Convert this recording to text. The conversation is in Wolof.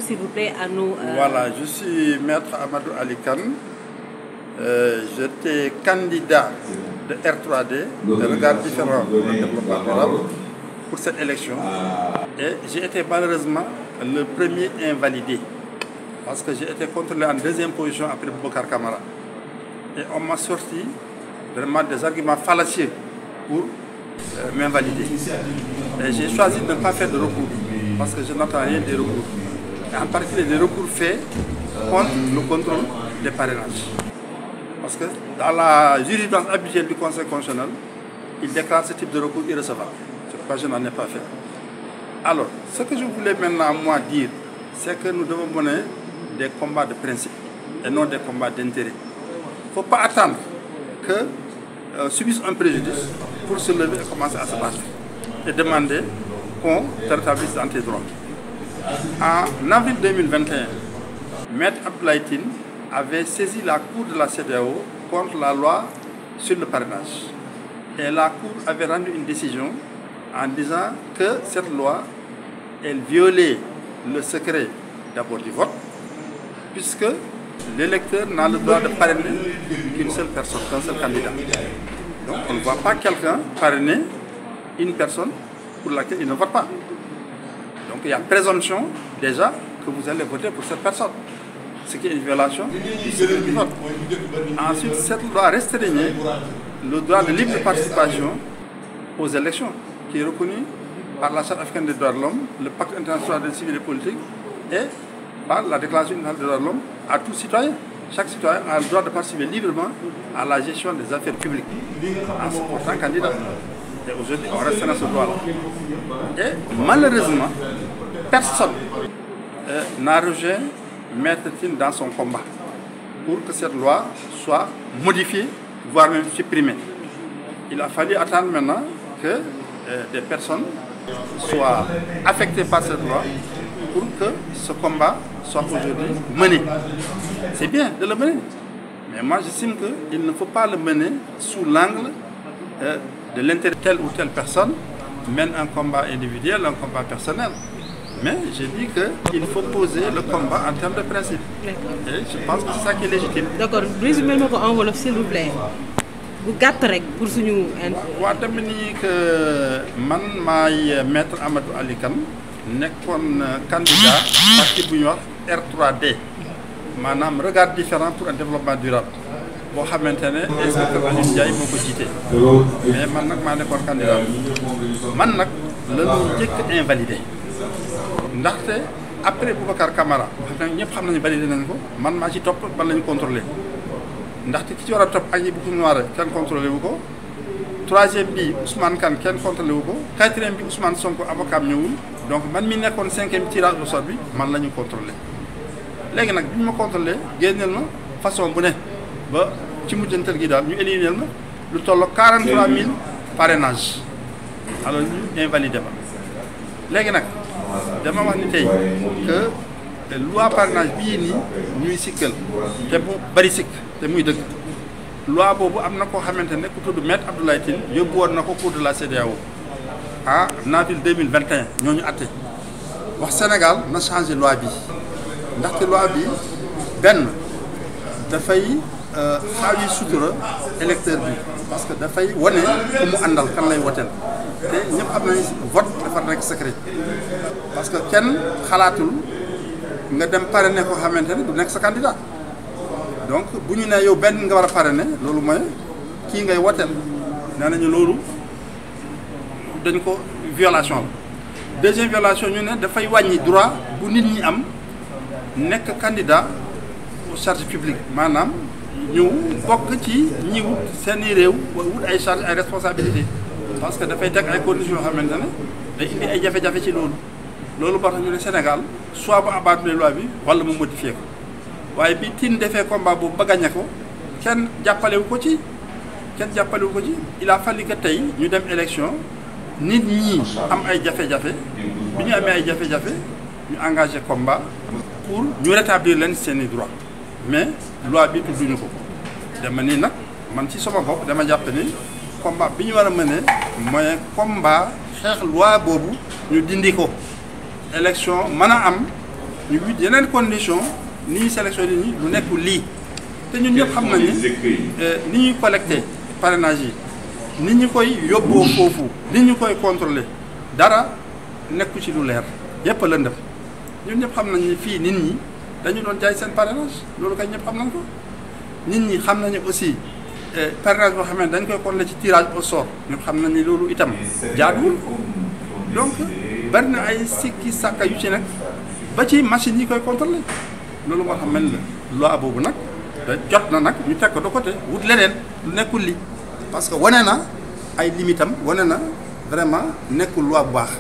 s'il vous plaît, à nos... Voilà, je suis Maître Amadou Ali Kane. J'étais candidat de R3D, de regard différent pour le développement durable, pour cette élection. Et j'ai été malheureusement le premier invalidé, parce que j'ai été contrôlé en deuxième position après Boubacar Camara. Et on m'a sorti vraiment des arguments fallacieux pour m'invalider. Et j'ai choisi de ne pas faire de recours, parce que je n'entends rien des recours. Et en particulier des recours faits contre le contrôle des parrainages. Parce que dans la jurisprudence habituelle du Conseil constitutionnel, il déclare ce type de recours irrecevable. C'est pourquoi je n'en ai pas fait. Alors, ce que je voulais maintenant moi dire, c'est que nous devons mener des combats de principe et non des combats d'intérêt. Il ne faut pas attendre que subisse un préjudice pour se lever et commencer à se battre et demander qu'on te rétablisse dans tes droits. En avril 2021, Maître Abdoulaye Tine avait saisi la Cour de la CEDEAO contre la loi sur le parrainage. Et la Cour avait rendu une décision en disant que cette loi, elle violait le secret d'abord du vote, puisque l'électeur n'a le droit de parrainer qu'une seule personne, qu'un seul candidat. Donc on ne voit pas quelqu'un parrainer une personne pour laquelle il ne vote pas. Donc il y a présomption déjà que vous allez voter pour cette personne, ce qui est une violation du secret du vote. Ensuite, cette loi restreignait le droit de libre participation aux élections, qui est reconnu par la Charte africaine des droits de l'homme, le Pacte international des civils et politiques et par la Déclaration universelle des droits de l'homme à tout citoyen. Chaque citoyen a le droit de participer librement à la gestion des affaires publiques en se portant candidat. Et aujourd'hui, on reste dans ce droit-là. Et malheureusement, personne n'a rejoint Maître Tine dans son combat pour que cette loi soit modifiée, voire même supprimée. Il a fallu attendre maintenant que des personnes soient affectées par cette loi pour que ce combat soit aujourd'hui mené. C'est bien de le mener, mais moi j'estime qu'il ne faut pas le mener sous l'angle de l'intérêt de telle ou telle personne, mène un combat individuel, un combat personnel. Mais j'ai dit qu'il faut poser le combat en termes de principe. Et je pense que c'est ça qui est légitime. D'accord, résumez-moi en wolof s'il vous plaît. Bu gàtt rek pour suñu. waaw dama ni que man maay Maître Amadou Ali Kane nekkoon candidat parti bu ñuy wax R3D maanaam regard différent pour un développement durable boo xamante ne inspecteur Alioune Ndiaye moo ko jiite. mais man nag maa nekkoon candidat man nag la ñu njëkk invalidé ndaxte après Boubacar Camara xam ne ñëpp xam nañu validé nañ ko man maa ci topp ban lañu contrôlé. ndaxte ki ci war a topp ak yi bu noire kenn contrôlé wu ko troisième bi Ousmane Kane kenn contrôlé wu ko quatrième bi Ousmane Sonko avocat ñëwul donc man mi nekkoon cinquième tirage au sort bi man la ñu contrôlé léegi nag bi ñu ma contrôlé génneel ma façon bu ne ba ci mujjantal gi daal ñu éliminer ma lu tolloog 43 000 parrainages alors ñu invalidé ma léegi nag dama wax ni tey que loi parrainage bii nii ñuy sikkal te bu bari sikk te muy dëgg loi boobu am na koo xamante ne ku tudd Maître Abdoulaye Tine yóbbu woon na ko Cour de la CEDEAO en avril 2021 ñooñu atte wax Sénégal na changé loi bi ndaxte loi bi benn dafay xaawi sutura électeur bi parce que dafay wane ku mu àndal kan lay woteel te ñëpp xam nañu vote dafa nekk secret parce que kenn xalaatul nga dem parrainer koo xamante ne du nekk sa candidat donc bu ñu nee yow benn nga war a parrainer loolu mooy kii ngay woteel nee nañu loolu dañ ko violation la. deuxième violation ñu ne dafay wàññi droit bu nit ñi am nekk candidat aux charges publiques maanaam ñëw bokk ci ñi wut seeni réew wut ay charges ay responsabilités parce que dafay teg ay conditions yoo xamante ne day indi ay jafe-jafe ci loolu. loolu ba tax ñu ne Sénégal soit bu abattre loi bi wala mu modifié ko waaye bi Tine defee combat boobu ba gagné ko kenn jàppalewu ko ci il a fallu que tey ñu dem élection nit ñi am ay jafe-jafe bi ñu amee ay jafe-jafe ñu engagé combat pour ñu rétablir leen seeni droit mais loi bi tudduñu ko dama ni nag man ci sama bopp dama jàpp ni combat bi ñu war a mëne mooy combat xeex loi boobu ñu dindi ko élection mën a am ñu wut yeneen condition ni ñuy sélectionné ñi lu nekkul lii te ñun ñëpp xam nañ ne ni ñuy collecté parrainage yi ni ñu koy yóbboo foofu ni ñu koy contrôlé dara nekku ci lu leer yëpp a lëndëm ñun ñëpp xam nañ ni fii nit ñi dañu doon jaay seen parrainage loolu kay ñëpp xam nañ ko nit ñi xam nañu aussi parrainage boo xam ne dañ koy contrôlé ci tirage au sort ñëpp xam nañ ni loolu itam jaaduwul donc bari na ay sikki sàkka yu ci nekk ba ci machine yi koy contrôlé loolu moo xam ne loi boobu nag jot na nag ñu teg ko de côté wut leneen lu nekkul li parce que wane na ay limitam wane na vraiment nekkul loi bu baax